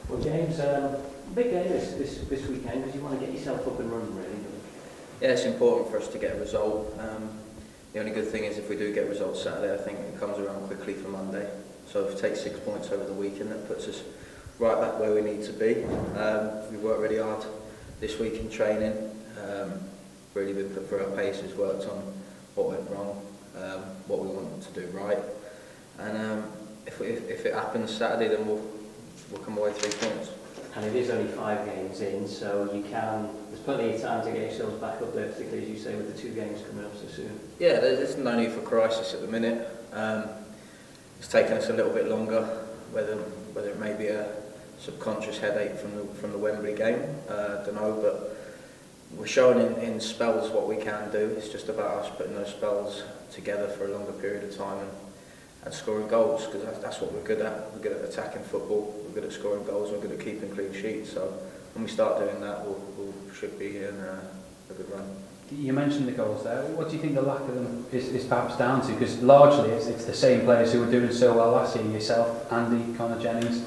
Well, James, big game this weekend because you want to get yourself up and running, really. Yeah, it's important for us to get a result. The only good thing is if we do get results Saturday, I think it comes around quickly for Monday. So if we take 6 points over the weekend, that puts us right back where we need to be. We've worked really hard this week in training. Really been put through our paces, worked on what went wrong, what we want to do right. And if it happens Saturday, then we'll come away 3 points. And it is only 5 games in, so there's plenty of time to get yourselves back up there, particularly as you say with the 2 games coming up so soon. Yeah, there's no need for crisis at the minute. It's taken us a little bit longer, whether it may be a subconscious headache from the Wembley game, I don't know, but we're showing in spells what we can do. It's just about us putting those spells together for a longer period of time and scoring goals, because that's what we're good at. We're good at attacking football, we're good at scoring goals, we're good at keeping clean sheets. So when we start doing that, we should be in a good run. You mentioned the goals there. What do you think the lack of them is perhaps down to? Because largely it's the same players who were doing so well last year, yourself, Andy, Connor, Jennings.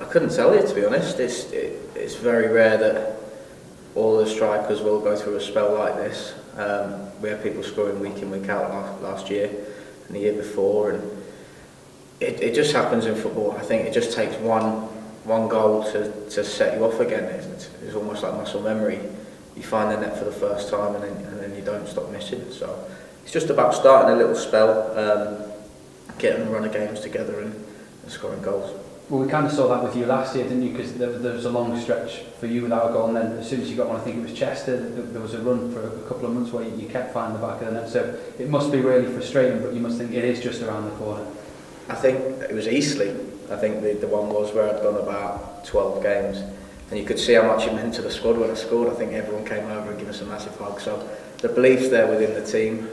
I couldn't tell you, to be honest. It's very rare that all the strikers will go through a spell like this. We had people scoring week in, week out last year and the year before, and it just happens in football. I think it just takes one goal to set you off again. It's almost like muscle memory. You find the net for the first time and then you don't stop missing. So it's just about starting a little spell, getting a run of games together and scoring goals. Well, we kind of saw that with you last year, didn't you? Because there was a long stretch for you without a goal, and then as soon as you got one, I think it was Chester, there was a run for a couple of months where you kept finding the back of the net. So it must be really frustrating, but you must think it is just around the corner. I think it was Eastleigh. I think the one was where I'd gone about 12 games, and you could see how much it meant to the squad when I scored. I think everyone came over and gave us a massive hug. So the belief's there within the team,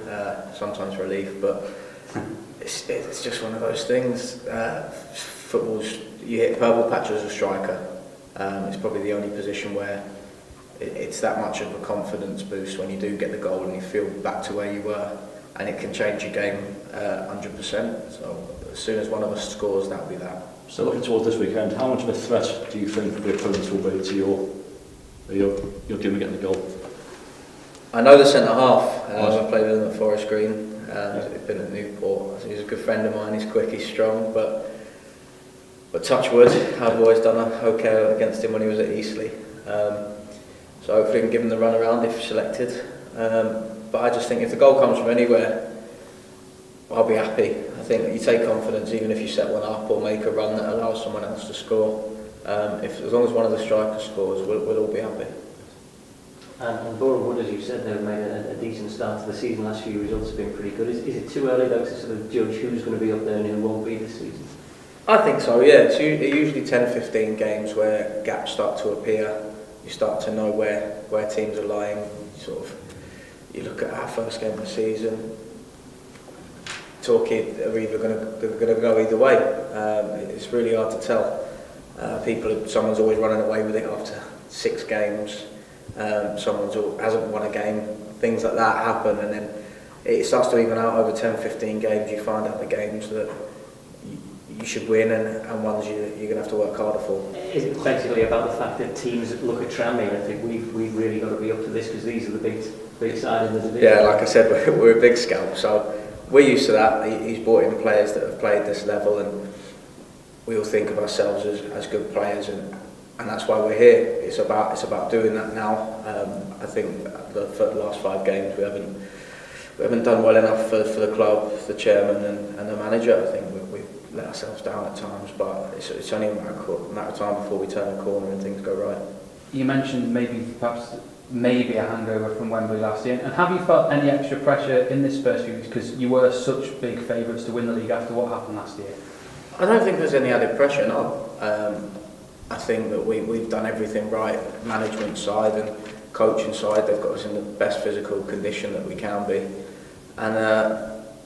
sometimes relief, but it's just one of those things. Football's, you hit purple patch as a striker. It's probably the only position where it's that much of a confidence boost when you do get the goal and you feel back to where you were, and it can change your game 100%. So as soon as one of us scores, that'll be that. So looking towards this weekend, how much of a threat do you think the opponents will be to your game of getting the goal? I know the centre half. I played with him at Forest Green. He's been at Newport. He's a good friend of mine. He's quick, he's strong, but touch wood, I've always done okay against him when he was at Eastleigh. So hopefully we can give him the run around if selected. But I just think if the goal comes from anywhere, I'll be happy. I think you take confidence even if you set one up or make a run that allows someone else to score. As long as one of the strikers scores, we'll all be happy. And Boreham Wood, as you said, they've made a decent start to the season. Last few results have been pretty good. Is it too early though to sort of judge who's going to be up there and who won't be this season? I think so, yeah. It's usually 10-15 games where gaps start to appear. You start to know where teams are lying. You look at our first game of the season. Torquay are either going to go either way. It's really hard to tell. Someone's always running away with it after 6 games. Someone hasn't won a game. Things like that happen, and then it starts to even out over 10-15 games. You find out the games that you should win and ones you're going to have to work harder for. Is it basically about the fact that teams look at Tranmere and think we've really got to be up to this because these are the big side in the division? Yeah, like I said, we're a big scalp, so we're used to that. He's brought in players that have played this level, and we all think of ourselves as good players, and that's why we're here. It's about doing that now. I think for the last 5 games we haven't done well enough for the club, the chairman and the manager. I think we've let ourselves down at times, but it's only a matter of time before we turn the corner and things go right. You mentioned maybe a hangover from Wembley last year, and have you felt any extra pressure in this first few weeks because you were such big favourites to win the league after what happened last year? I don't think there's any added pressure, no. I think that we've done everything right, management side and coaching side. They've got us in the best physical condition that we can be, and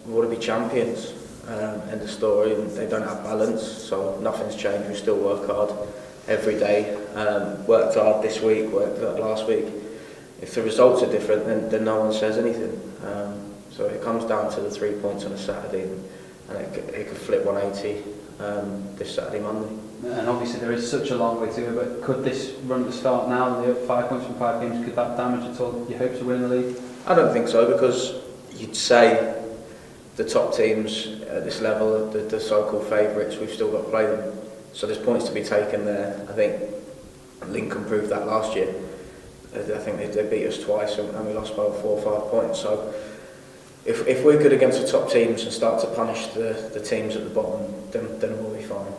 we want to be champions. End of story. And they don't have balance, so nothing's changed. We still work hard every day. Worked hard this week, worked hard last week. If the results are different, then no one says anything. So it comes down to the 3 points on a Saturday, and it could flip 180 this Saturday, Monday. and obviously there is such a long way to go, but could this run at the start now, they're up 5 points from 5 games, could that damage at all your hopes of winning the league? I don't think so, because you'd say the top teams at this level, the so-called favourites, we've still got to play them. So there's points to be taken there. I think Lincoln proved that last year. I think they beat us twice and we lost by 4 or 5 points. So if we're good against the top teams and start to punish the teams at the bottom, then we'll be fine.